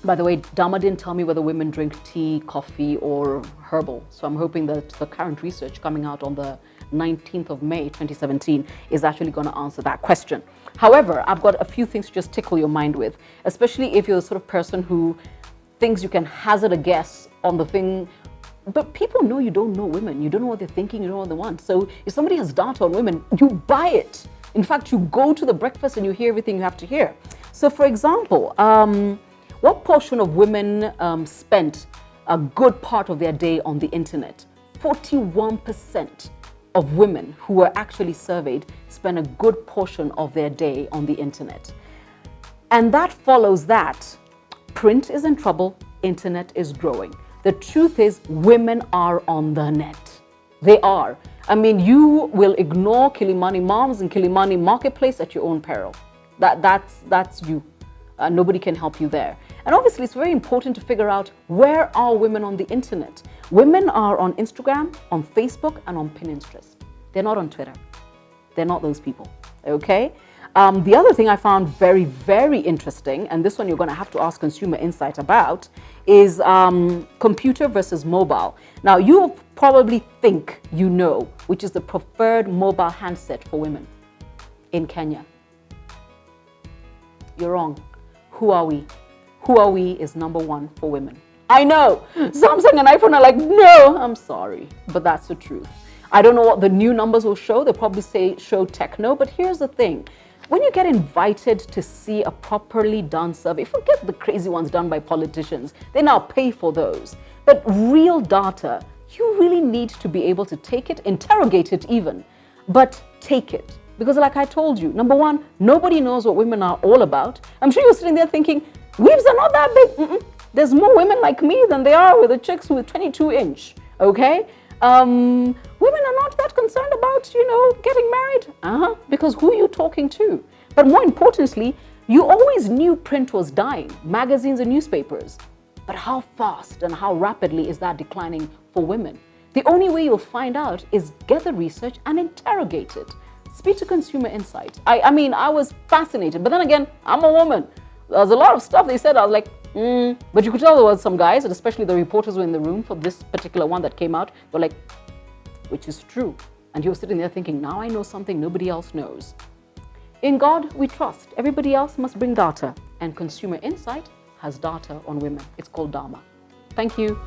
By the way, Dama didn't tell me whether women drink tea, coffee, or herbal. So I'm hoping that the current research coming out on the 19th of May, 2017, is actually going to answer that question. However, I've got a few things to just tickle your mind with, especially if you're the sort of person who thinks you can hazard a guess on the thing. But people know you don't know women. You don't know what they're thinking. You don't know what they want. So if somebody has data on women, you buy it. In fact, you go to the breakfast and you hear everything you have to hear. So for example, what portion of women spent a good part of their day on the internet? 41% of women who were actually surveyed spent a good portion of their day on the internet. And that follows that print is in trouble, internet is growing. The truth is, women are on the net. They are. I mean, you will ignore Kilimani Moms and Kilimani Marketplace at your own peril. That's you. Nobody can help you there. And obviously, it's very important to figure out, where are women on the internet? Women are on Instagram, on Facebook, and on Pinterest. They're not on Twitter. They're not those people, okay? The other thing I found very, very interesting, and this one you're going to have to ask Consumer Insight about, is computer versus mobile. Now, you probably think you know which is the preferred mobile handset for women in Kenya. You're wrong. Who are we? Who are we is number one for women. I know. Samsung and iPhone are like, no, I'm sorry, but that's the truth. I don't know what the new numbers will show. They'll probably say show techno, but here's the thing. When you get invited to see a properly done survey, forget the crazy ones done by politicians. They now pay for those. But real data, you really need to be able to take it, interrogate it even, but take it. Because like I told you, number one, nobody knows what women are all about. I'm sure you're sitting there thinking, weaves are not that big. There's more women like me than there are with the chicks with 22-inch, okay? Women are not that concerned about, getting married. Because who are you talking to? But more importantly, you always knew print was dying, magazines and newspapers. But how fast and how rapidly is that declining for women? The only way you'll find out is get the research and interrogate it. Speak to Consumer Insight. I mean, I was fascinated, but then again, I'm a woman. There's a lot of stuff they said, I was like, But you could tell there was some guys, and especially the reporters were in the room for this particular one that came out, were like, which is true. And you're sitting there thinking, now I know something nobody else knows. In God, we trust. Everybody else must bring data. And Consumer Insight has data on women. It's called Dama. Thank you.